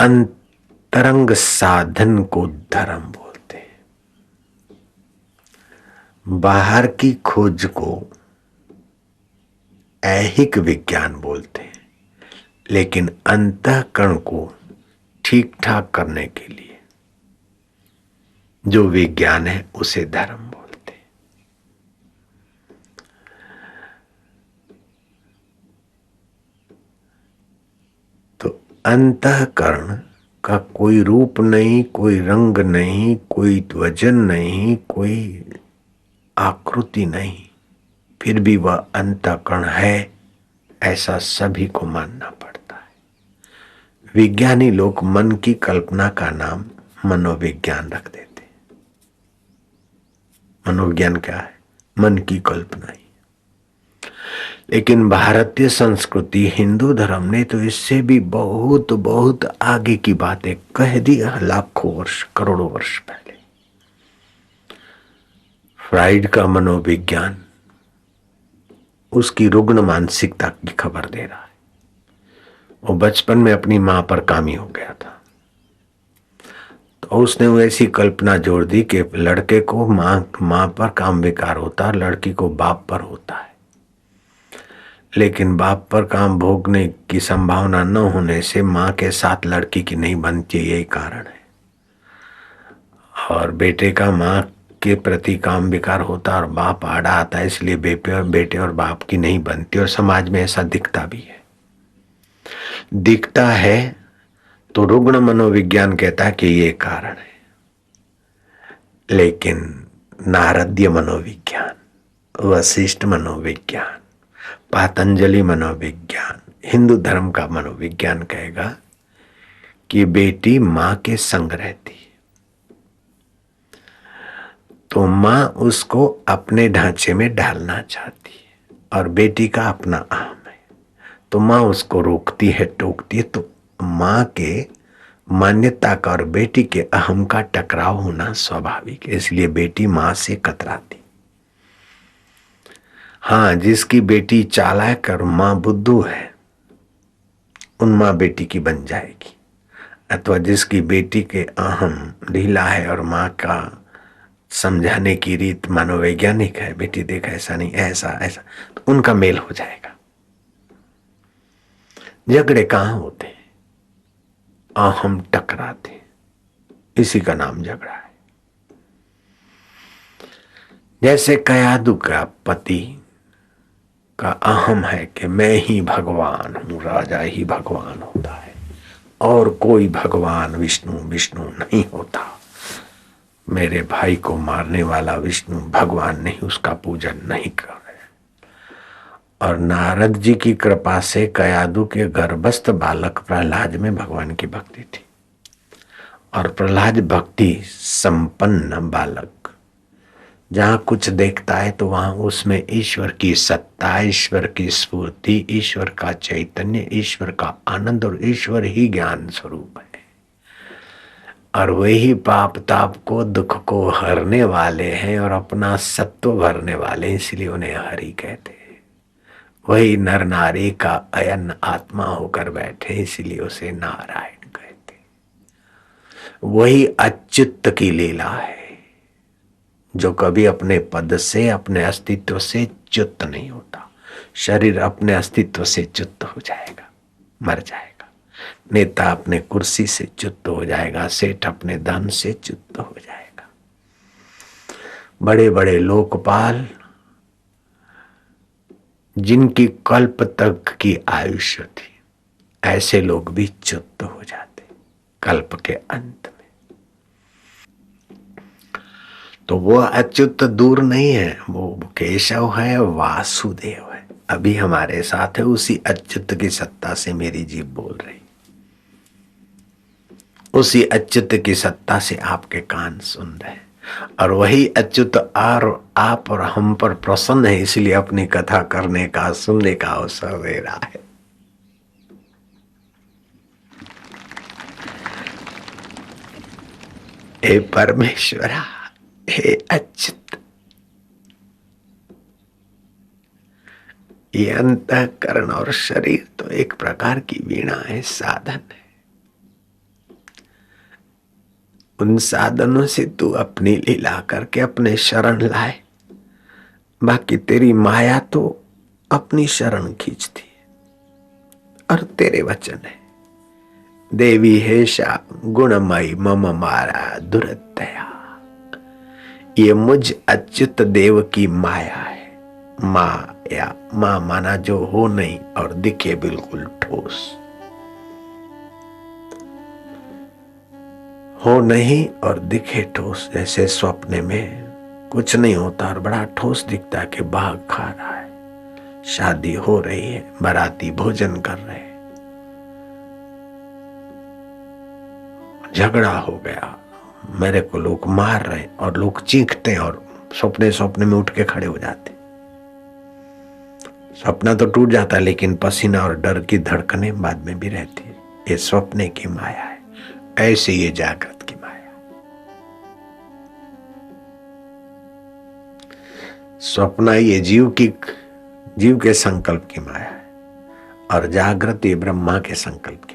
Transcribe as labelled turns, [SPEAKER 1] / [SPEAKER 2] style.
[SPEAKER 1] अंतरंग साधन को धर्म बोलते हैं। बाहर की खोज को ऐहिक विज्ञान बोलते हैं, लेकिन अंतःकरण को ठीक ठाक करने के लिए जो विज्ञान है उसे धर्म बोलते हैं। तो अंतःकरण का कोई रूप नहीं, कोई रंग नहीं, कोई वजन नहीं, कोई आकृति नहीं, फिर भी वह अंतःकरण है, ऐसा सभी को मानना पड़ता है। विज्ञानी लोग मन की कल्पना का नाम मनोविज्ञान रख देते। मनोविज्ञान क्या है? मन की कल्पना ही। लेकिन भारतीय संस्कृति, हिंदू धर्म ने तो इससे भी बहुत बहुत आगे की बातें कह दी, लाखों वर्ष, करोड़ों वर्ष पहले। फ्राइड का मनोविज्ञान उसकी रुग्ण मानसिकता की खबर दे रहा है। वो बचपन में अपनी मां पर कामी हो गया था, तो उसने वो ऐसी कल्पना जोड़ दी कि लड़के को मां पर काम विकार होता है, लड़की को बाप पर होता है। लेकिन बाप पर काम भोगने की संभावना न होने से मां के साथ लड़की की नहीं बनती, यही कारण है। और बेटे का मां के प्रति काम विकार होता और बाप आड़ा आता है, इसलिए बेटे और बाप की नहीं बनती, और समाज में ऐसा दिखता भी है। दिखता है तो रुग्ण मनोविज्ञान कहता है कि ये कारण है। लेकिन नारदीय मनोविज्ञान, वशिष्ठ मनोविज्ञान, पातंजलि मनोविज्ञान, हिंदू धर्म का मनोविज्ञान कहेगा कि बेटी मां के संग रहती है, तो मां उसको अपने ढांचे में डालना चाहती है, और बेटी का अपना अहम है, तो मां उसको रोकती है, टोकती है। तो मां के मान्यता का और बेटी के अहम का टकराव होना स्वाभाविक है, इसलिए बेटी मां से कतराती। हाँ, जिसकी बेटी चालाक और मां बुद्धू है, उन मां बेटी की बन जाएगी। अथवा जिसकी बेटी के अहम ढीला है और मां का समझाने की रीत मनोवैज्ञानिक है, बेटी देख ऐसा नहीं, ऐसा ऐसा, तो उनका मेल हो जाएगा। झगड़े कहां होते हैं? अहम टकराते, इसी का नाम झगड़ा है। जैसे कयादू का पति का अहम है कि मैं ही भगवान हूं, राजा ही भगवान होता है, और कोई भगवान विष्णु विष्णु नहीं होता, मेरे भाई को मारने वाला विष्णु भगवान नहीं, उसका पूजन नहीं कर रहे। और नारद जी की कृपा से कयादू के गर्भस्थ बालक प्रहलाद में भगवान की भक्ति थी, और प्रहलाद भक्ति संपन्न बालक जहां कुछ देखता है तो वहां उसमें ईश्वर की सत्ता, ईश्वर की स्फूर्ति, ईश्वर का चैतन्य, ईश्वर का आनंद और ईश्वर ही ज्ञान स्वरूप है। और वही पाप ताप को, दुख को हरने वाले हैं और अपना सत्व भरने वाले, इसलिए उन्हें हरि कहते हैं। वही नर नारी का अयन आत्मा होकर बैठे, इसलिए उसे नारायण कहते। वही अच्युत की लीला है, जो कभी अपने पद से, अपने अस्तित्व से च्युत नहीं होता। शरीर अपने अस्तित्व से च्युत हो जाएगा, मर जाएगा। नेता अपने कुर्सी से च्युत हो जाएगा, सेठ अपने धन से च्युत हो जाएगा। बड़े बड़े लोकपाल, जिनकी कल्प तक की आयुष्य थी, ऐसे लोग भी च्युत हो जाते कल्प के अंत में। तो वो अच्युत दूर नहीं है, वो केशव है, वासुदेव है, अभी हमारे साथ है। उसी अच्युत की सत्ता से मेरी जीभ बोल रही, उसी अच्युत की सत्ता से आपके कान सुन रहे, और वही अच्युत आप और हम पर प्रसन्न है, इसलिए अपनी कथा करने का, सुनने का अवसर दे रहा है। हे परमेश्वरा, हे अच्युत, ये अंतःकरण और शरीर तो एक प्रकार की वीणा है, साधन है। उन साधनों से तू अपनी लीला करके अपने शरण लाए। बाकी तेरी माया तो अपनी शरण खींचती है। और तेरे वचन है, देवी हेशा गुणमयी मम मारा दुरतया। ये मुझ अच्युत देव की माया है। माया, मां माना जो हो नहीं और दिखे बिल्कुल ठोस। हो नहीं और दिखे ठोस। जैसे स्वप्न में कुछ नहीं होता और बड़ा ठोस दिखता है कि बाघ खा रहा है, शादी हो रही है, बाराती भोजन कर रहे हैं, झगड़ा हो गया, मेरे को लोग मार रहे और लोग चीखते हैं और सपने में उठ के खड़े हो जाते। सपना तो टूट जाता है लेकिन पसीना और डर की धड़कनें बाद में भी रहती है। ये सपने की माया है, ऐसे ये जागृत की माया। स्वप्न ये जीव के संकल्प की माया है और जागृत ये ब्रह्मा के संकल्प की।